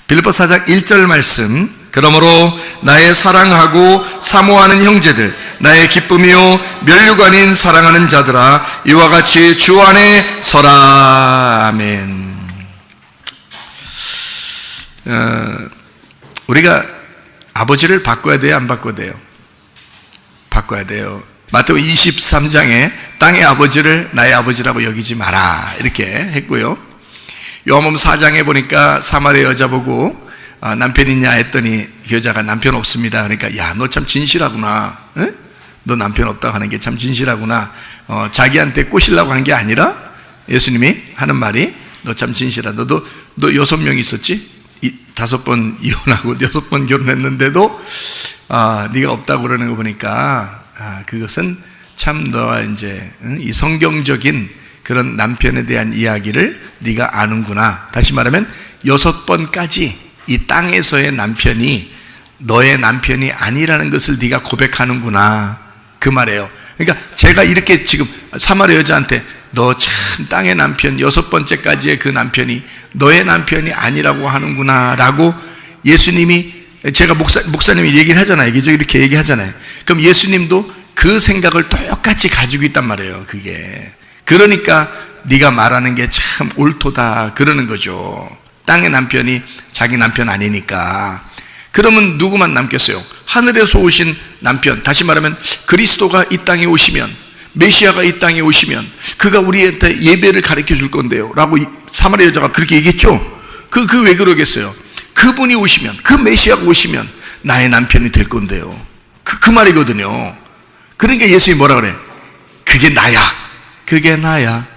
빌립보서 4장 1절 말씀. 그러므로 나의 사랑하고 사모하는 형제들, 나의 기쁨이요 면류관인 사랑하는 자들아, 이와 같이 주 안에 서라. 아멘. 우리가 아버지를 바꿔야 돼요, 안 바꿔야 돼요? 바꿔야 돼요. 마태복음 23장에 땅의 아버지를 나의 아버지라고 여기지 마라 이렇게 했고요. 요한복음 4장에 보니까 사마리아 여자 보고 남편 있냐 했더니 그 여자가 남편 없습니다. 그러니까 야, 너 참 진실하구나. 에? 너 남편 없다고 하는 게 참 진실하구나. 자기한테 꼬시려고 한 게 아니라 예수님이 하는 말이 너 참 진실하다. 너 6명 있었지? 5번 이혼하고 6번 결혼했는데도 네가 없다고 그러는 거 보니까 그것은 참 너와 이제 이 성경적인 그런 남편에 대한 이야기를 네가 아는구나. 다시 말하면 6번까지 이 땅에서의 남편이 너의 남편이 아니라는 것을 네가 고백하는구나, 그 말이에요. 그러니까 제가 이렇게 지금 사마리아 여자한테 너 참 땅의 남편 6번째까지의 그 남편이 너의 남편이 아니라고 하는구나 라고 예수님이, 제가 목사님이 얘기를 하잖아요. 이렇게 얘기하잖아요. 그럼 예수님도 그 생각을 똑같이 가지고 있단 말이에요. 그게 그러니까 네가 말하는 게 참 옳도다 그러는 거죠. 땅의 남편이 자기 남편 아니니까. 그러면 누구만 남겠어요? 하늘에서 오신 남편, 다시 말하면 그리스도가 이 땅에 오시면, 메시아가 이 땅에 오시면 그가 우리한테 예배를 가르쳐 줄 건데요 라고 사마리아 여자가 그렇게 얘기했죠. 그 왜 그러겠어요? 그분이 오시면, 그 메시아가 오시면 나의 남편이 될 건데요. 그 말이거든요. 그러니까 예수님이 뭐라 그래? 그게 나야. 그게 나야.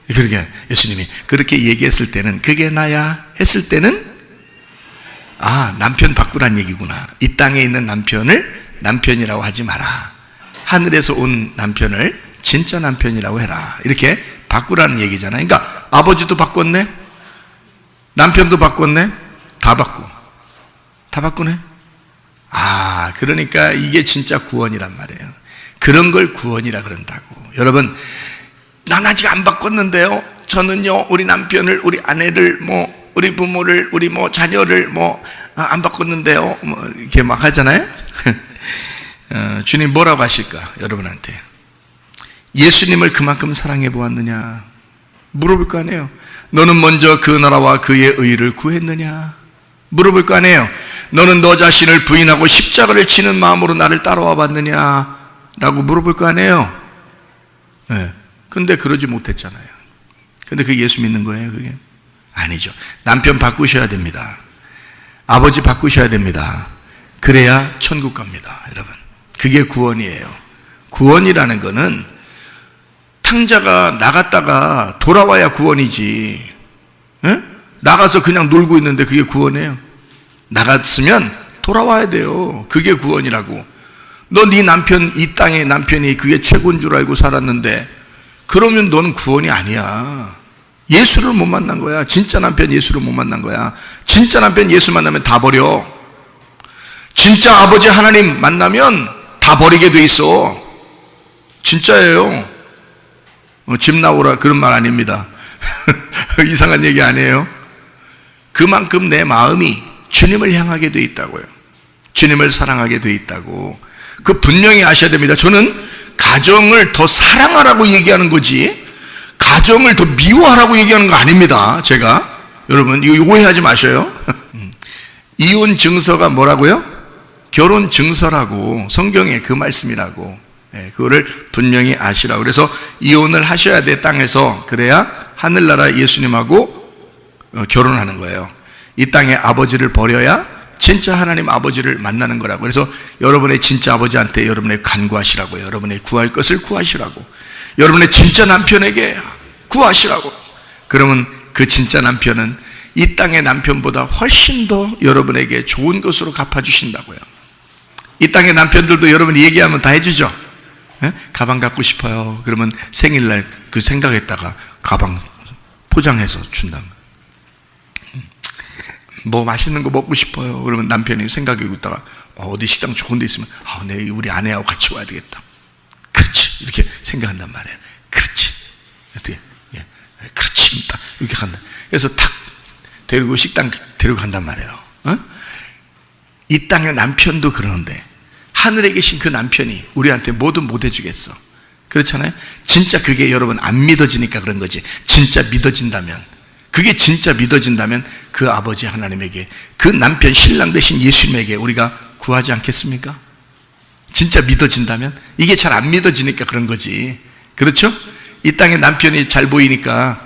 그러게 예수님이 그렇게 얘기했을 때는, 그게 나야 했을 때는 남편 바꾸란 얘기구나. 이 땅에 있는 남편을 남편이라고 하지 마라. 하늘에서 온 남편을 진짜 남편이라고 해라. 이렇게 바꾸라는 얘기잖아요. 그러니까 아버지도 바꿨네, 남편도 바꿨네, 다 바꾸네. 그러니까 이게 진짜 구원이란 말이에요. 그런 걸 구원이라 그런다고. 여러분, 난 아직 안 바꿨는데요. 저는요, 우리 남편을, 우리 아내를, 우리 부모를, 우리 자녀를 안 바꿨는데요. 이렇게 막 하잖아요. 주님 뭐라고 하실까? 여러분한테 예수님을 그만큼 사랑해 보았느냐 물어볼 거 아니에요. 너는 먼저 그 나라와 그의 의를 구했느냐 물어볼 거 아니에요. 너는 너 자신을 부인하고 십자가를 지는 마음으로 나를 따라와 봤느냐 라고 물어볼 거 아니에요. 네. 근데 그러지 못했잖아요. 근데 그게 예수 믿는 거예요? 그게 아니죠. 남편 바꾸셔야 됩니다. 아버지 바꾸셔야 됩니다. 그래야 천국 갑니다, 여러분. 그게 구원이에요. 구원이라는 거는 탕자가 나갔다가 돌아와야 구원이지. 에? 나가서 그냥 놀고 있는데 그게 구원이에요? 나갔으면 돌아와야 돼요. 그게 구원이라고. 너 네 남편, 이 땅의 남편이 그게 최고인 줄 알고 살았는데 그러면 너는 구원이 아니야. 예수를 못 만난 거야. 진짜 남편 예수를 못 만난 거야. 진짜 남편 예수 만나면 다 버려. 진짜 아버지 하나님 만나면 다 버리게 돼 있어. 진짜예요. 집 나오라 그런 말 아닙니다. 이상한 얘기 아니에요. 그만큼 내 마음이 주님을 향하게 돼 있다고요. 주님을 사랑하게 돼 있다고. 그 분명히 아셔야 됩니다. 저는 가정을 더 사랑하라고 얘기하는 거지 가정을 더 미워하라고 얘기하는 거 아닙니다. 제가 여러분 이거 오해하지 마셔요. 이혼 증서가 뭐라고요? 결혼 증서라고. 성경에 그 말씀이라고. 그거를 분명히 아시라고. 그래서 이혼을 하셔야 돼, 땅에서. 그래야 하늘나라 예수님하고 결혼하는 거예요. 이 땅의 아버지를 버려야 진짜 하나님 아버지를 만나는 거라고. 그래서 여러분의 진짜 아버지한테 여러분의 간구하시라고요. 여러분의 구할 것을 구하시라고. 여러분의 진짜 남편에게 구하시라고. 그러면 그 진짜 남편은 이 땅의 남편보다 훨씬 더 여러분에게 좋은 것으로 갚아주신다고요. 이 땅의 남편들도 여러분이 얘기하면 다 해주죠. 가방 갖고 싶어요. 그러면 생일날 그 생각했다가 가방 포장해서 준다. 뭐 맛있는 거 먹고 싶어요. 그러면 남편이 생각하고 있다가 어디 식당 좋은 데 있으면 내 우리 아내하고 같이 와야 되겠다. 그렇지. 이렇게 생각한단 말이에요. 그렇지. 어떻게? 그렇지. 딱 이렇게 간다. 그래서 탁 데리고 식당 데리고 간단 말이에요. 어? 이 땅의 남편도 그러는데 하늘에 계신 그 남편이 우리한테 뭐든 못 해주겠어. 그렇잖아요? 진짜 그게 여러분 안 믿어지니까 그런 거지. 진짜 믿어진다면, 그게 진짜 믿어진다면 그 아버지 하나님에게, 그 남편 신랑 되신 예수님에게 우리가 구하지 않겠습니까? 진짜 믿어진다면. 이게 잘 안 믿어지니까 그런 거지. 그렇죠? 이 땅에 남편이 잘 보이니까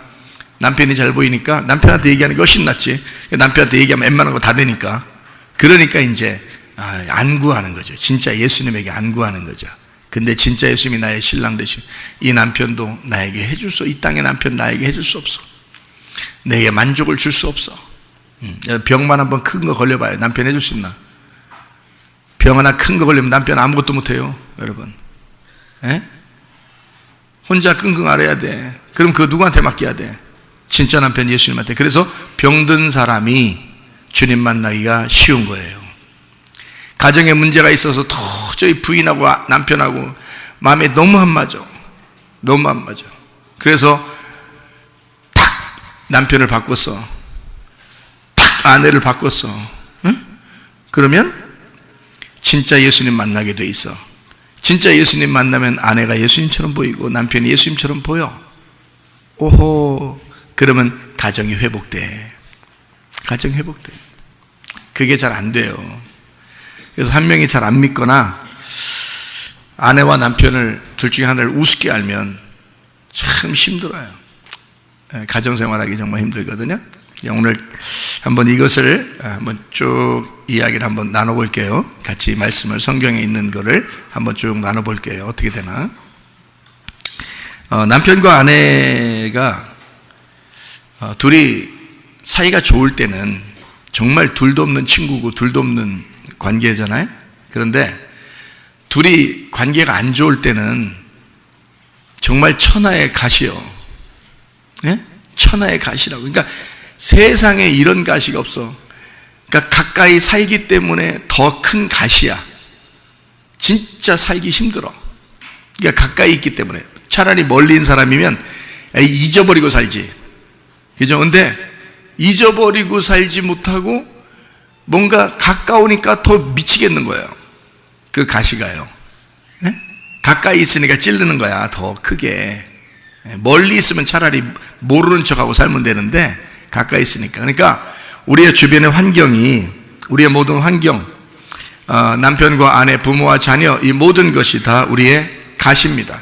남편한테 얘기하는 게 훨씬 낫지. 남편한테 얘기하면 웬만한 거 다 되니까. 그러니까 이제 안 구하는 거죠. 진짜 예수님에게 안 구하는 거죠. 근데 진짜 예수님이 나의 신랑 되신 이 남편도 나에게 해줄 수, 이 땅의 남편 나에게 해줄 수 없어. 내게 만족을 줄 수 없어. 병만 한번 큰 거 걸려봐요. 남편 해줄 수 있나? 병 하나 큰 거 걸리면 남편 아무것도 못해요, 여러분. 에? 혼자 끙끙 앓아야 돼. 그럼 그거 누구한테 맡겨야 돼? 진짜 남편 예수님한테. 그래서 병든 사람이 주님 만나기가 쉬운 거예요. 가정에 문제가 있어서 도저히 부인하고 남편하고 마음에 너무 안 맞아. 그래서 탁 남편을 바꿨어. 탁 아내를 바꿨어. 응? 그러면 진짜 예수님 만나게 돼 있어. 진짜 예수님 만나면 아내가 예수님처럼 보이고 남편이 예수님처럼 보여. 오호. 그러면 가정이 회복돼. 그게 잘 안 돼요. 그래서 한 명이 잘 안 믿거나 아내와 남편을 둘 중에 하나를 우습게 알면 참 힘들어요. 가정생활하기 정말 힘들거든요. 오늘 한번 이것을 한번 쭉 이야기를 한번 나눠볼게요. 같이 말씀을, 성경에 있는 거를 한번 쭉 나눠볼게요. 어떻게 되나? 남편과 아내가 둘이 사이가 좋을 때는 정말 둘도 없는 친구고 둘도 없는 관계잖아요. 그런데 둘이 관계가 안 좋을 때는 정말 천하의 가시요. 네? 천하의 가시라고. 그러니까 세상에 이런 가시가 없어. 그러니까 가까이 살기 때문에 더 큰 가시야. 진짜 살기 힘들어. 그러니까 가까이 있기 때문에. 차라리 멀리 있는 사람이면 잊어버리고 살지. 그죠? 근데 잊어버리고 살지 못하고 뭔가 가까우니까 더 미치겠는 거예요. 그 가시가요. 네? 가까이 있으니까 찌르는 거야. 더 크게. 멀리 있으면 차라리 모르는 척하고 살면 되는데 가까이 있으니까. 그러니까 우리의 주변의 환경이, 우리의 모든 환경, 남편과 아내, 부모와 자녀, 이 모든 것이 다 우리의 가시입니다.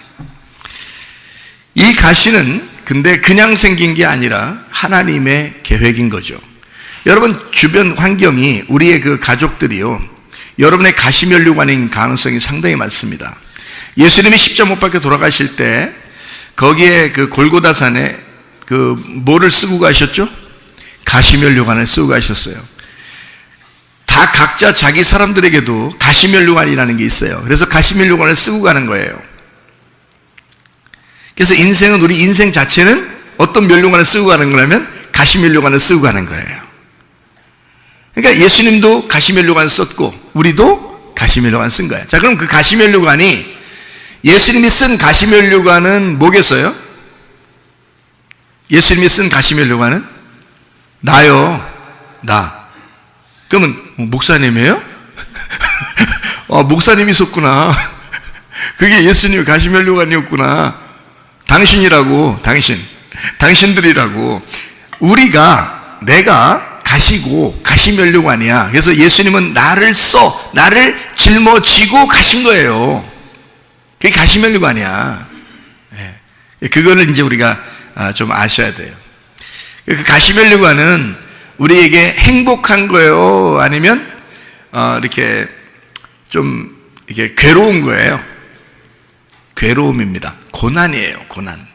이 가시는 근데 그냥 생긴 게 아니라 하나님의 계획인 거죠. 여러분 주변 환경이, 우리의 그 가족들이요, 여러분의 가시면류관인 가능성이 상당히 많습니다. 예수님이 십자가 못 박혀 돌아가실 때 거기에 그 골고다산에 그 뭐를 쓰고 가셨죠? 가시면류관을 쓰고 가셨어요. 다 각자 자기 사람들에게도 가시면류관이라는 게 있어요. 그래서 가시면류관을 쓰고 가는 거예요. 그래서 인생은, 우리 인생 자체는 어떤 면류관을 쓰고 가는 거냐면 가시면류관을 쓰고 가는 거예요. 그러니까 예수님도 가시면류관 썼고 우리도 가시면류관 쓴 거예요. 자, 그럼 그 가시면류관이, 예수님이 쓴 가시면류관은 뭐겠어요? 예수님이 쓴 가시면류관은 나요. 나. 그러면 목사님이에요? 목사님이 썼구나. 그게 예수님의 가시면류관이었구나. 당신이라고, 당신들이라고. 우리가, 내가 가시고 가시면류관이야. 그래서 예수님은 나를 짊어지고 가신 거예요. 그게 가시면류관이야. 그거를 이제 우리가 좀 아셔야 돼요. 그 가시면류관은 우리에게 행복한 거예요? 아니면 이렇게 좀 이렇게 괴로운 거예요? 괴로움입니다. 고난이에요, 고난.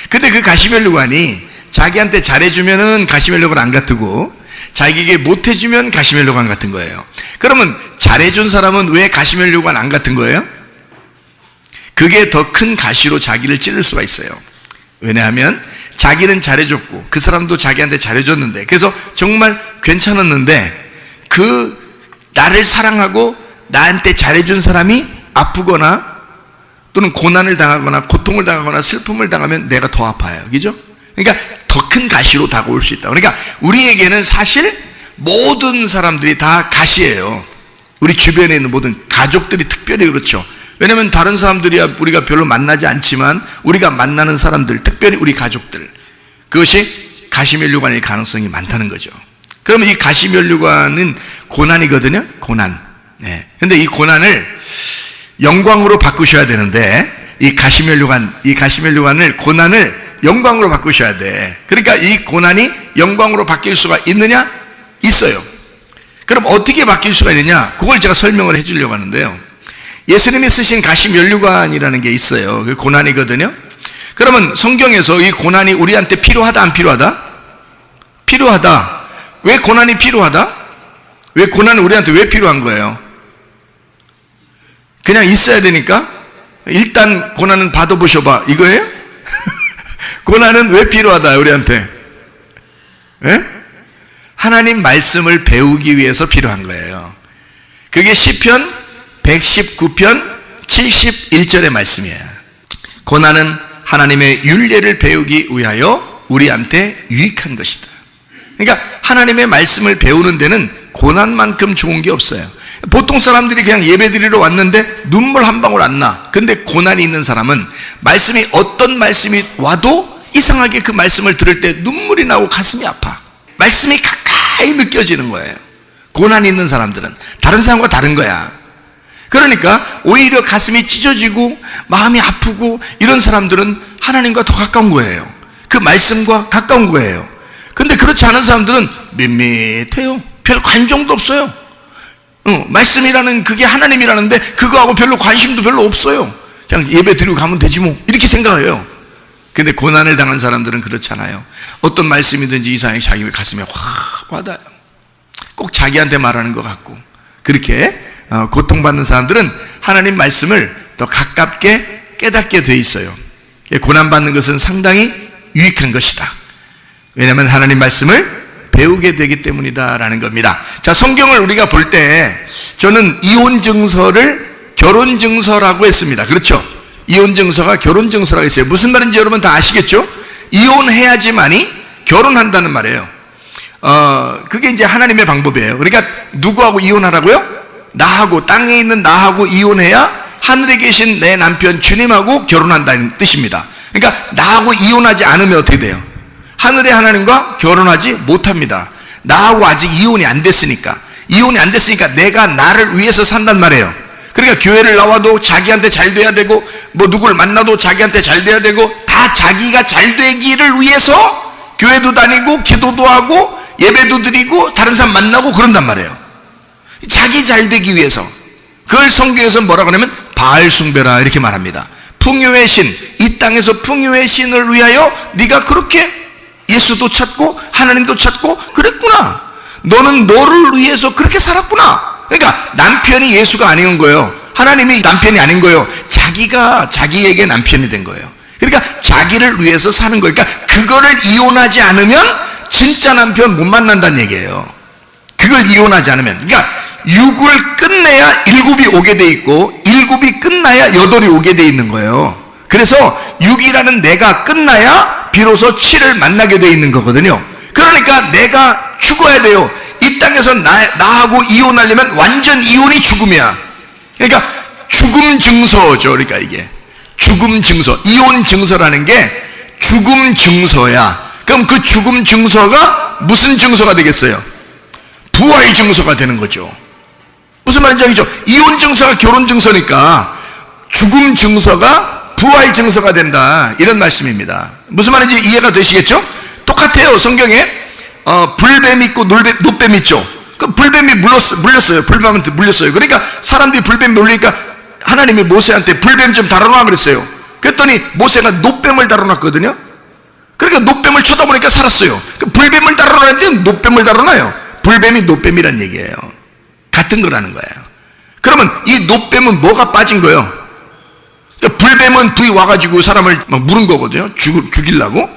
근데 그 가시면류관이 자기한테 잘해주면은 가시면류관 안 같고, 자기에게 못해주면 가시면류관 같은 거예요. 그러면 잘해준 사람은 왜 가시면류관 안 같은 거예요? 그게 더 큰 가시로 자기를 찌를 수가 있어요. 왜냐하면 자기는 잘해줬고 그 사람도 자기한테 잘해줬는데, 그래서 정말 괜찮았는데 그 나를 사랑하고 나한테 잘해준 사람이 아프거나 또는 고난을 당하거나 고통을 당하거나 슬픔을 당하면 내가 더 아파요. 그죠? 그러니까 더 더 큰 가시로 다가올 수 있다. 그러니까 우리에게는 사실 모든 사람들이 다 가시예요. 우리 주변에 있는 모든 가족들이 특별히 그렇죠. 왜냐하면 다른 사람들이야 우리가 별로 만나지 않지만 우리가 만나는 사람들, 특별히 우리 가족들, 그것이 가시면류관일 가능성이 많다는 거죠. 그러면 이 가시면류관은 고난이거든요. 고난. 네. 근데 이 고난을 영광으로 바꾸셔야 되는데 이 가시면류관을 고난을 영광으로 바꾸셔야 돼. 그러니까 이 고난이 영광으로 바뀔 수가 있느냐? 있어요. 그럼 어떻게 바뀔 수가 있느냐? 그걸 제가 설명을 해주려고 하는데요. 예수님이 쓰신 가시면류관이라는 게 있어요. 그 고난이거든요. 그러면 성경에서 이 고난이 우리한테 필요하다, 안 필요하다? 필요하다. 왜 고난이 필요하다? 왜 고난은 우리한테 왜 필요한 거예요? 그냥 있어야 되니까? 일단 고난은 받아보셔봐. 이거예요? 고난은 왜 필요하다, 우리한테? 예? 하나님 말씀을 배우기 위해서 필요한 거예요. 그게 시편 119편 71절의 말씀이에요. 고난은 하나님의 율례를 배우기 위하여 우리한테 유익한 것이다. 그러니까 하나님의 말씀을 배우는 데는 고난만큼 좋은 게 없어요. 보통 사람들이 그냥 예배드리러 왔는데 눈물 한 방울 안 나. 근데 고난이 있는 사람은 말씀이 어떤 말씀이 와도 이상하게 그 말씀을 들을 때 눈물이 나고 가슴이 아파. 말씀이 가까이 느껴지는 거예요. 고난이 있는 사람들은 다른 사람과 다른 거야. 그러니까 오히려 가슴이 찢어지고 마음이 아프고 이런 사람들은 하나님과 더 가까운 거예요. 그 말씀과 가까운 거예요. 근데 그렇지 않은 사람들은 밋밋해요. 별 관종도 없어요. 말씀이라는 그게 하나님이라는데 그거하고 별로 관심도 별로 없어요. 그냥 예배 드리고 가면 되지 뭐 이렇게 생각해요. 근데 고난을 당한 사람들은 그렇잖아요. 어떤 말씀이든지 이상하게 자기 가슴에 확 와닿아요. 꼭 자기한테 말하는 것 같고. 그렇게 고통받는 사람들은 하나님 말씀을 더 가깝게 깨닫게 돼 있어요. 고난받는 것은 상당히 유익한 것이다. 왜냐하면 하나님 말씀을 배우게 되기 때문이다라는 겁니다. 자, 성경을 우리가 볼 때 저는 이혼 증서를 결혼 증서라고 했습니다. 그렇죠? 이혼 증서가 결혼 증서라고 했어요. 무슨 말인지 여러분 다 아시겠죠? 이혼해야지만이 결혼한다는 말이에요. 그게 이제 하나님의 방법이에요. 그러니까 누구하고 이혼하라고요? 나하고, 땅에 있는 나하고 이혼해야 하늘에 계신 내 남편 주님하고 결혼한다는 뜻입니다. 그러니까 나하고 이혼하지 않으면 어떻게 돼요? 하늘의 하나님과 결혼하지 못합니다. 나하고 아직 이혼이 안 됐으니까. 이혼이 안 됐으니까 내가 나를 위해서 산단 말이에요. 그러니까 교회를 나와도 자기한테 잘 돼야 되고, 뭐 누구를 만나도 자기한테 잘 돼야 되고, 다 자기가 잘 되기를 위해서 교회도 다니고 기도도 하고 예배도 드리고 다른 사람 만나고 그런단 말이에요. 자기 잘 되기 위해서. 그걸 성경에서 뭐라고 하냐면 바알 숭배라 이렇게 말합니다. 풍요의 신, 이 땅에서 풍요의 신을 위하여 네가 그렇게 예수도 찾고 하나님도 찾고 그랬구나. 너는 너를 위해서 그렇게 살았구나. 그러니까 남편이 예수가 아닌 거예요. 하나님이 남편이 아닌 거예요. 자기가 자기에게 남편이 된 거예요. 그러니까 자기를 위해서 사는 거예요. 그러니까 그거를 이혼하지 않으면 진짜 남편 못 만난다는 얘기예요. 그걸 이혼하지 않으면. 그러니까 6을 끝내야 7이 오게 돼 있고 7이 끝나야 8이 오게 돼 있는 거예요. 그래서 6이라는 내가 끝나야 비로소 7을 만나게 돼 있는 거거든요. 그러니까 내가 죽어야 돼요. 이 땅에서 나하고 이혼하려면 완전 이혼이 죽음이야. 그러니까 죽음 증서죠. 그러니까 이게 죽음 증서, 이혼 증서라는 게 죽음 증서야. 그럼 그 죽음 증서가 무슨 증서가 되겠어요? 부활 증서가 되는 거죠. 무슨 말인지 알겠죠? 이혼 증서가 결혼 증서니까 죽음 증서가 부활 증서가 된다, 이런 말씀입니다. 무슨 말인지 이해가 되시겠죠? 똑같아요. 성경에 불뱀 있고 노뱀 있죠. 그 불뱀이 물렸어요. 불뱀한테 물렸어요. 그러니까 사람들이 불뱀 물리니까 하나님이 모세한테 불뱀 좀 다뤄놔 그랬어요. 그랬더니 모세가 노뱀을 다뤄놨거든요. 그러니까 노뱀을 쳐다보니까 살았어요. 불뱀을 다뤄놨는데 노뱀을 다뤄놔요. 불뱀이 노뱀이란 얘기예요. 같은 거라는 거예요. 그러면 이 노뱀은 뭐가 빠진 거예요? 불뱀은 불이 와가지고 사람을 막 물은 거거든요. 죽이려고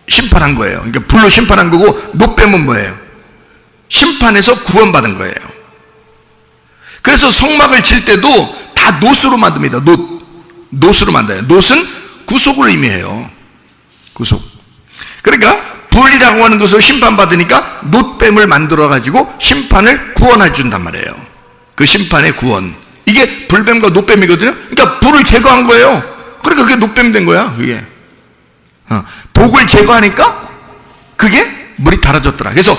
심판한 거예요. 그러니까 불로 심판한 거고, 노뱀은 뭐예요? 심판에서 구원받은 거예요. 그래서 성막을 칠 때도 다 놋으로 만듭니다. 놋으로 만들어요. 놋은 구속을 의미해요. 구속. 그러니까 불이라고 하는 것을 심판받으니까 놋뱀을 만들어가지고 심판을 구원해 준단 말이에요. 그 심판의 구원. 이게 불뱀과 놋뱀이거든요. 그러니까 불을 제거한 거예요. 그러니까 그게 놋뱀 된 거야, 그게. 독을 제거하니까 그게 물이 달아졌더라. 그래서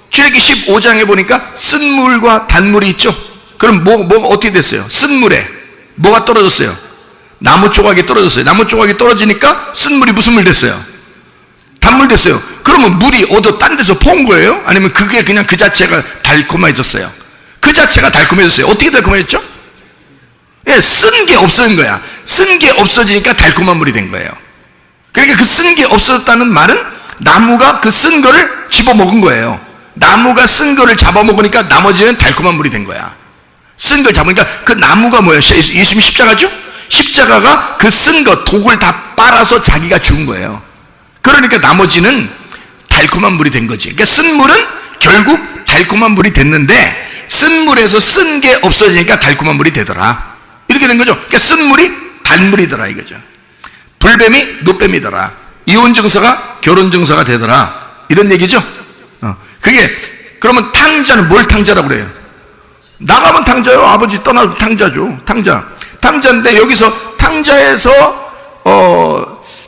출애굽기 15장에 보니까 쓴 물과 단물이 있죠. 그럼 뭐가 어떻게 됐어요? 쓴 물에 뭐가 떨어졌어요? 나무 조각이 떨어졌어요. 나무 조각이 떨어지니까 쓴 물이 무슨 물 됐어요? 단물 됐어요. 그러면 물이 딴 데서 퍼온 거예요? 아니면 그게 그냥 그 자체가 달콤해졌어요? 그 자체가 달콤해졌어요. 어떻게 달콤해졌죠? 예, 쓴 게 없어진 거야. 쓴 게 없어지니까 달콤한 물이 된 거예요. 그러니까 그 쓴 게 없어졌다는 말은 나무가 그 쓴 거를 집어먹은 거예요. 나무가 쓴 거를 잡아먹으니까 나머지는 달콤한 물이 된 거야. 쓴 걸 잡으니까 그 나무가 뭐예요? 예수님 십자가죠? 십자가가 그 쓴 거, 독을 다 빨아서 자기가 죽은 거예요. 그러니까 나머지는 달콤한 물이 된 거지. 그러니까 쓴 물은 결국 달콤한 물이 됐는데 쓴 물에서 쓴 게 없어지니까 달콤한 물이 되더라. 이렇게 된 거죠. 그러니까 쓴 물이 단물이더라 이거죠. 불뱀이 놋뱀이더라. 이혼 증서가 결혼 증서가 되더라. 이런 얘기죠. 그게 그러면 탕자는 뭘 탕자라고 그래요? 나가면 탕자요. 아버지 떠나도 탕자죠. 탕자인데 여기서 탕자에서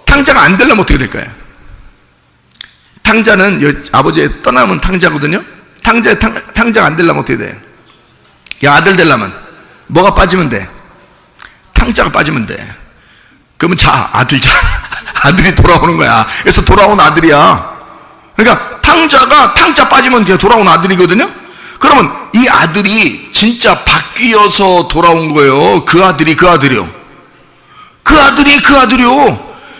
탕자가 안 되려면 어떻게 될까요? 탕자는 아버지 떠나면 탕자거든요. 탕자가 안 되려면 어떻게 돼요? 야, 아들 되려면 뭐가 빠지면 돼? 탕자가 빠지면 돼. 그러면 아들이 돌아오는 거야. 그래서 돌아온 아들이야. 그러니까 탕자 빠지면 돌아온 아들이거든요. 그러면 이 아들이 진짜 바뀌어서 돌아온 거예요. 그 아들이요.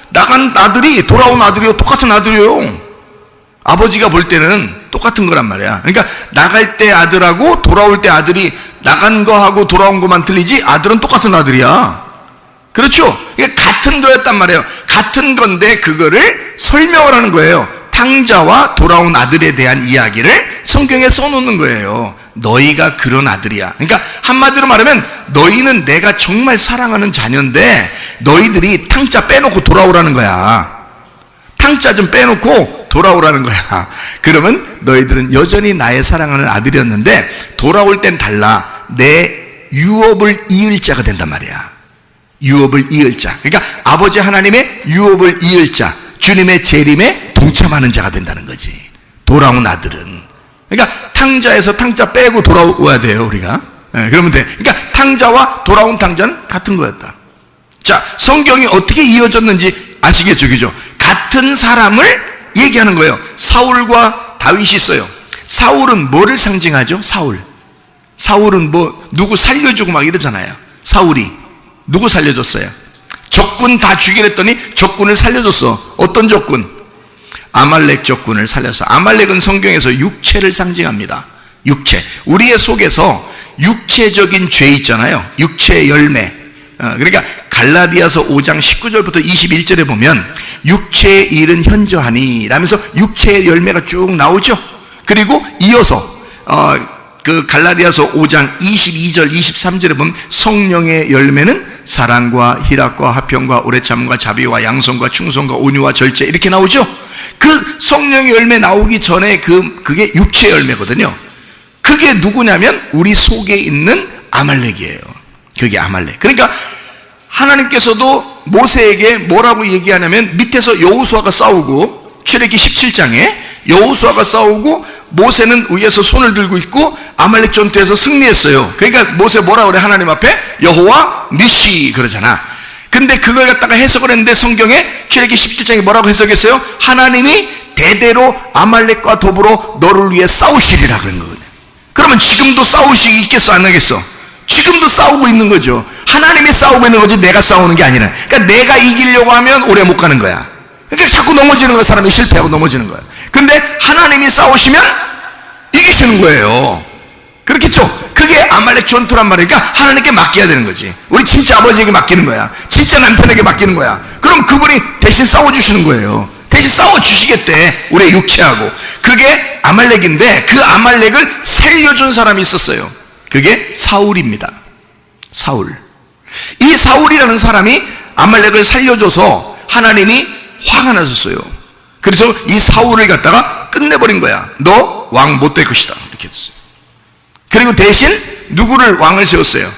나간 아들이 돌아온 아들이요. 똑같은 아들이요. 아버지가 볼 때는 똑같은 거란 말이야. 그러니까 나갈 때 아들하고 돌아올 때 아들이 나간 거하고 돌아온 것만 틀리지 아들은 똑같은 아들이야. 그렇죠? 이게 같은 거였단 말이에요. 같은 건데 그거를 설명을 하는 거예요. 탕자와 돌아온 아들에 대한 이야기를 성경에 써놓는 거예요. 너희가 그런 아들이야. 그러니까 한마디로 말하면 너희는 내가 정말 사랑하는 자녀인데 너희들이 탕자 빼놓고 돌아오라는 거야. 탕자 좀 빼놓고 돌아오라는 거야. 그러면 너희들은 여전히 나의 사랑하는 아들이었는데 돌아올 땐 달라. 내 유업을 이을 자가 된단 말이야. 유업을 이을 자. 그러니까 아버지 하나님의 유업을 이을 자, 주님의 재림에 동참하는 자가 된다는 거지. 돌아온 아들은. 그러니까 탕자에서 탕자 빼고 돌아와야 돼요, 우리가. 네, 그러면 돼. 그러니까 탕자와 돌아온 탕자는 같은 거였다. 자, 성경이 어떻게 이어졌는지 아시겠죠, 그죠? 같은 사람을 얘기하는 거예요. 사울과 다윗이 있어요. 사울은 뭐를 상징하죠? 사울은 누구 살려주고 막 이러잖아요. 사울이 누구 살려줬어요? 적군 다 죽이랬더니 적군을 살려줬어. 어떤 적군? 아말렉 적군을 살렸어. 아말렉은 성경에서 육체를 상징합니다. 육체. 우리의 속에서 육체적인 죄 있잖아요. 육체의 열매. 그러니까 갈라디아서 5장 19절부터 21절에 보면 육체의 일은 현저하니 라면서 육체의 열매가 쭉 나오죠. 그리고 이어서 그 갈라디아서 5장 22절 23절에 보면 성령의 열매는 사랑과 희락과 화평과 오래 참음과 자비와 양성과 충성과 온유와 절제 이렇게 나오죠. 그 성령의 열매 나오기 전에 그게 육체의 열매거든요. 그게 누구냐면 우리 속에 있는 아말렉이에요. 그게 아말렉. 그러니까 하나님께서도 모세에게 뭐라고 얘기하냐면 밑에서 여호수아가 싸우고 출애굽기 17장에 여호수아가 싸우고 모세는 위에서 손을 들고 있고 아말렉 전투에서 승리했어요. 그러니까 모세 뭐라 그래? 하나님 앞에 여호와 니시 그러잖아. 근데 그걸 갖다가 해석을 했는데 성경에 출애굽기 17장에 뭐라고 해석했어요? 하나님이 대대로 아말렉과 더불어 너를 위해 싸우시리라 그런 거거든요. 그러면 지금도 싸우시 있겠어 안 하겠어? 지금도 싸우고 있는 거죠. 하나님이 싸우고 있는 거지 내가 싸우는 게 아니라. 그러니까 내가 이기려고 하면 오래 못 가는 거야. 그러니까 자꾸 넘어지는 거야. 사람이 실패하고 넘어지는 거야. 근데 하나님이 싸우시면 이기시는 거예요. 그렇겠죠? 그게 아말렉 전투란 말이니까 하나님께 맡겨야 되는 거지. 우리 진짜 아버지에게 맡기는 거야. 진짜 남편에게 맡기는 거야. 그럼 그분이 대신 싸워주시는 거예요. 대신 싸워주시겠대. 우리의 육체하고. 그게 아말렉인데 그 아말렉을 살려준 사람이 있었어요. 그게 사울입니다. 사울. 이 사울이라는 사람이 아말렉을 살려줘서 하나님이 화가 나셨어요. 그래서 이 사울을 갖다가 끝내버린 거야. 너 왕 못 될 것이다 이렇게 했어요. 그리고 대신 누구를 왕을 세웠어요?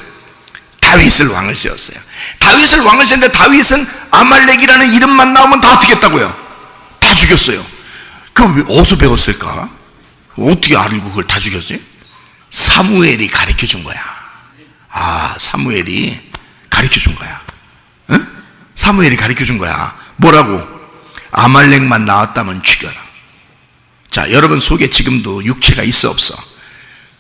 다윗을 왕을 세웠어요. 다윗을 왕을 세웠는데 다윗은 아말렉이라는 이름만 나오면 다 죽였다고요. 다 죽였어요. 그럼 어디서 배웠을까? 어떻게 알고 그걸 다 죽였지? 사무엘이 가르쳐 준 거야. 사무엘이 가르쳐 준 거야. 응? 사무엘이 가르쳐 준 거야. 뭐라고? 아말렉만 나왔다면 죽여라. 자, 여러분 속에 지금도 육체가 있어 없어?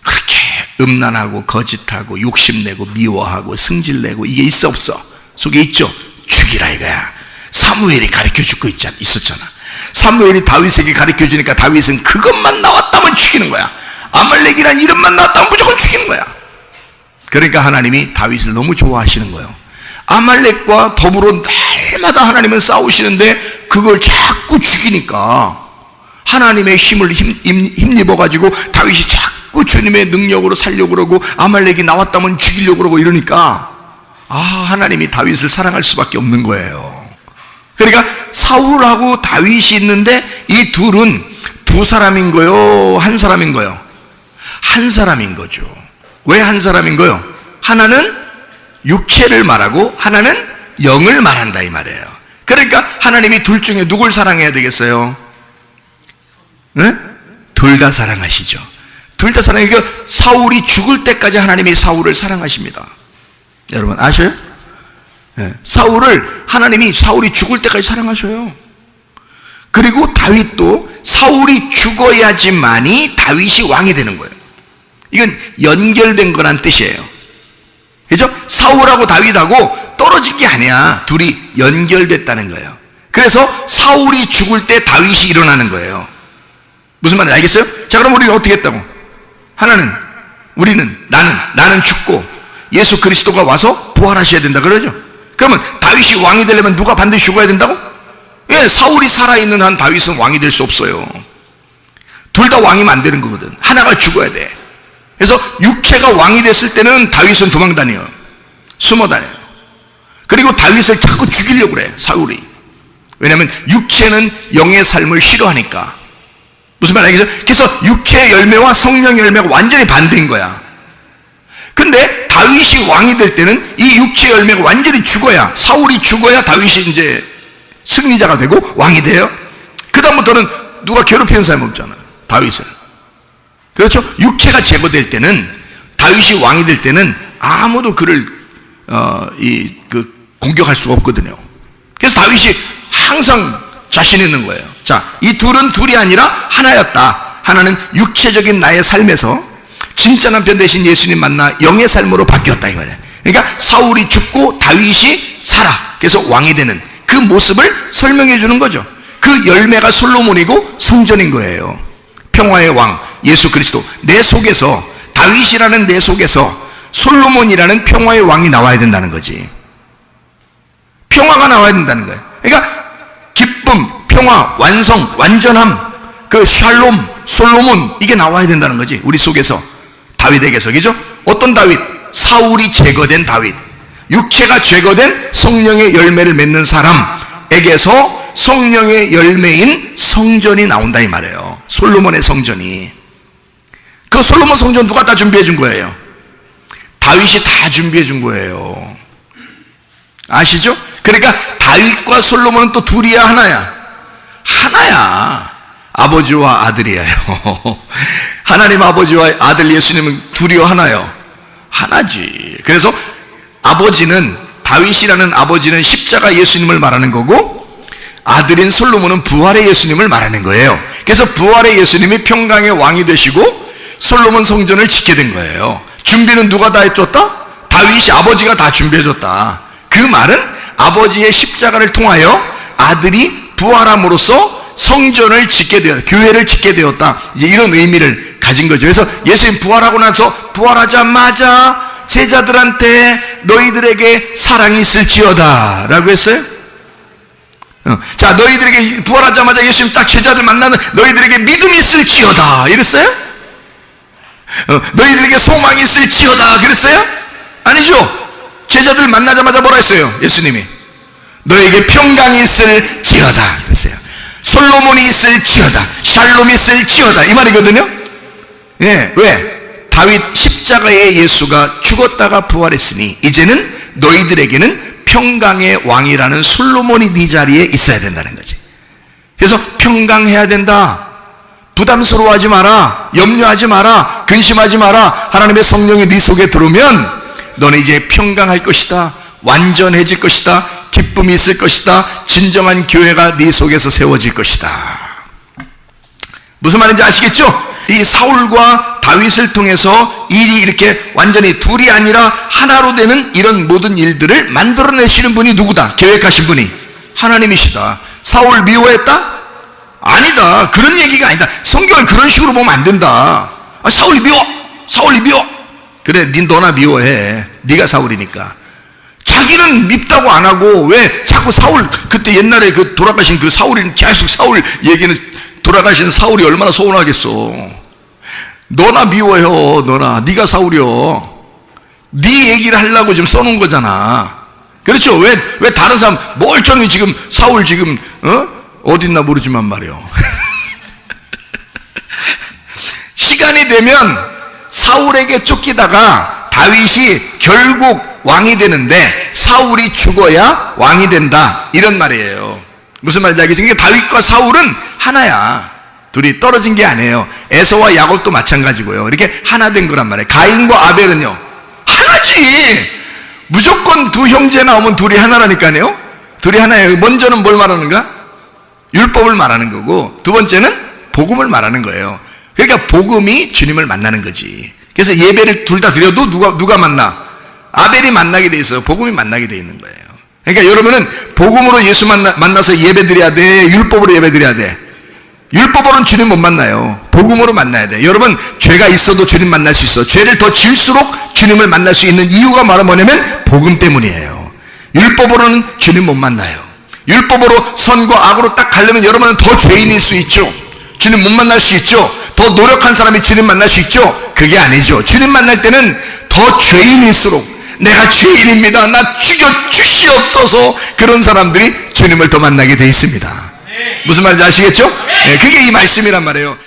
그렇게 음란하고 거짓하고 욕심내고 미워하고 승질내고 이게 있어 없어? 속에 있죠? 죽이라 이거야. 사무엘이 가르쳐 주고 있었잖아. 사무엘이 다윗에게 가르쳐 주니까 다윗은 그것만 나왔다면 죽이는 거야. 아말렉이란 이름만 나왔다면 무조건 죽이는 거야. 그러니까 하나님이 다윗을 너무 좋아하시는 거예요. 아말렉과 더불어 날마다 하나님은 싸우시는데 그걸 자꾸 죽이니까 하나님의 힘을 힘입어가지고 다윗이 자꾸 주님의 능력으로 살려고 그러고 아말렉이 나왔다면 죽이려고 그러고 이러니까 하나님이 다윗을 사랑할 수밖에 없는 거예요. 그러니까 사울하고 다윗이 있는데 이 둘은 두 사람인 거요? 한 사람인 거요? 한 사람인 거죠. 왜 한 사람인 거요? 하나는 육체를 말하고 하나는 영을 말한다 이 말이에요. 그러니까 하나님이 둘 중에 누굴 사랑해야 되겠어요? 네? 둘 다 사랑하시죠. 둘 다 사랑하니까 사울이 죽을 때까지 하나님이 사울을 사랑하십니다. 여러분 아셔요? 네. 하나님이 사울이 죽을 때까지 사랑하셔요. 그리고 다윗도 사울이 죽어야지만이 다윗이 왕이 되는 거예요. 이건 연결된 거란 뜻이에요. 그죠? 사울하고 다윗하고 떨어진 게 아니야. 둘이 연결됐다는 거예요. 그래서 사울이 죽을 때 다윗이 일어나는 거예요. 무슨 말인지 알겠어요? 자, 그럼 우리는 어떻게 했다고? 나는 죽고 예수 그리스도가 와서 부활하셔야 된다 그러죠? 그러면 다윗이 왕이 되려면 누가 반드시 죽어야 된다고? 예, 사울이 살아있는 한 다윗은 왕이 될 수 없어요. 둘 다 왕이면 안 되는 거거든. 하나가 죽어야 돼. 그래서 육체가 왕이 됐을 때는 다윗은 도망 다녀요. 숨어 다녀요. 그리고 다윗을 자꾸 죽이려고 그래, 사울이. 왜냐하면 육체는 영의 삶을 싫어하니까. 무슨 말 알겠어요? 그래서 육체의 열매와 성령의 열매가 완전히 반대인 거야. 근데 다윗이 왕이 될 때는 이 육체의 열매가 완전히 죽어야, 사울이 죽어야 다윗이 이제 승리자가 되고 왕이 돼요. 그 다음부터는 누가 괴롭히는 사람이 없잖아, 다윗은. 그렇죠? 육체가 제거될 때는, 다윗이 왕이 될 때는 아무도 그를 공격할 수가 없거든요. 그래서 다윗이 항상 자신 있는 거예요. 자, 이 둘은 둘이 아니라 하나였다. 하나는 육체적인 나의 삶에서 진짜 남편 대신 예수님 만나 영의 삶으로 바뀌었다 이거예요. 그러니까 사울이 죽고 다윗이 살아. 그래서 왕이 되는 그 모습을 설명해 주는 거죠. 그 열매가 솔로몬이고 성전인 거예요. 평화의 왕 예수 그리스도, 내 속에서, 다윗이라는 내 속에서 솔로몬이라는 평화의 왕이 나와야 된다는 거지. 평화가 나와야 된다는 거예요. 그러니까 기쁨, 평화, 완성, 완전함, 그 샬롬, 솔로몬, 이게 나와야 된다는 거지. 우리 속에서, 다윗에게서. 그죠? 어떤 다윗? 사울이 제거된 다윗, 육체가 제거된 성령의 열매를 맺는 사람에게서 성령의 열매인 성전이 나온다 이 말이에요. 솔로몬의 성전이. 그 솔로몬 성전 누가 다 준비해 준 거예요? 다윗이 다 준비해 준 거예요. 아시죠? 그러니까 다윗과 솔로몬은 또 둘이야 하나야? 하나야. 아버지와 아들이에요. 하나님 아버지와 아들 예수님은 둘이요 하나요? 하나지. 그래서 아버지는, 다윗이라는 아버지는 십자가 예수님을 말하는 거고, 아들인 솔로몬은 부활의 예수님을 말하는 거예요. 그래서 부활의 예수님이 평강의 왕이 되시고 솔로몬 성전을 짓게 된 거예요. 준비는 누가 다 해줬다? 다윗이, 아버지가 다 준비해줬다. 그 말은 아버지의 십자가를 통하여 아들이 부활함으로써 성전을 짓게 되었다, 교회를 짓게 되었다, 이제 이런 의미를 가진 거죠. 그래서 예수님 부활하고 나서 부활하자마자 제자들한테 너희들에게 사랑이 있을지어다 라고 했어요. 자, 너희들에게, 부활하자마자 예수님 딱 제자들 만나는 너희들에게 믿음이 있을지어다 이랬어요? 너희들에게 소망이 있을지어다 그랬어요? 아니죠. 제자들 만나자마자 뭐라 했어요? 예수님이 너에게 평강이 있을지어다 그랬어요. 솔로몬이 있을지어다, 샬롬이 있을지어다, 이 말이거든요. 예, 왜? 다윗 십자가의 예수가 죽었다가 부활했으니 이제는 너희들에게는 평강의 왕이라는 솔로몬이 네 자리에 있어야 된다는 거지. 그래서 평강해야 된다. 부담스러워하지 마라, 염려하지 마라, 근심하지 마라. 하나님의 성령이 네 속에 들어오면 너는 이제 평강할 것이다, 완전해질 것이다, 기쁨이 있을 것이다, 진정한 교회가 네 속에서 세워질 것이다. 무슨 말인지 아시겠죠? 이 사울과 다윗을 통해서 일이 이렇게 완전히 둘이 아니라 하나로 되는 이런 모든 일들을 만들어내시는 분이 누구다? 계획하신 분이 하나님이시다. 사울 미워했다? 아니다. 그런 얘기가 아니다. 성경을 그런 식으로 보면 안 된다. 사울이 미워, 사울이 미워. 그래, 너나 미워해. 네가 사울이니까. 자기는 밉다고 안 하고 왜 자꾸 사울, 그때 옛날에 그 돌아가신 그 사울이 계속 사울 얘기는, 돌아가신 사울이 얼마나 서운하겠어. 너나 미워요. 너나, 네가 사울이요. 네 얘기를 하려고 지금 써놓은 거잖아. 그렇죠? 왜 다른 사람 멀쩡히 지금 사울 지금 어딨나 모르지만 말이요. 시간이 되면 사울에게 쫓기다가 다윗이 결국 왕이 되는데 사울이 죽어야 왕이 된다, 이런 말이에요. 무슨 말인지 알겠죠? 그러니까 다윗과 사울은 하나야. 둘이 떨어진 게 아니에요. 에서와 야곱도 마찬가지고요. 이렇게 하나 된 거란 말이에요. 가인과 아벨은요, 하나지. 무조건 두 형제 나오면 둘이 하나라니까요. 둘이 하나예요. 먼저는 뭘 말하는가? 율법을 말하는 거고, 두 번째는 복음을 말하는 거예요. 그러니까 복음이 주님을 만나는 거지. 그래서 예배를 둘 다 드려도 누가 만나? 아벨이 만나게 돼 있어요. 복음이 만나게 돼 있는 거예요. 그러니까 여러분은 복음으로 예수 만나서 예배 드려야 돼? 율법으로 예배 드려야 돼? 율법으로는 주님 못 만나요. 복음으로 만나야 돼. 여러분, 죄가 있어도 주님 만날 수 있어. 죄를 더 지을수록 주님을 만날 수 있는 이유가 뭐냐면 복음 때문이에요. 율법으로는 주님 못 만나요. 율법으로 선과 악으로 딱 가려면 여러분은 더 죄인일 수 있죠. 주님 못 만날 수 있죠. 더 노력한 사람이 주님 만날 수 있죠. 그게 아니죠. 주님 만날 때는 더 죄인일수록, 내가 죄인입니다, 나 죽여주시옵소서, 그런 사람들이 주님을 더 만나게 돼 있습니다. 무슨 말인지 아시겠죠? 네, 그게 이 말씀이란 말이에요.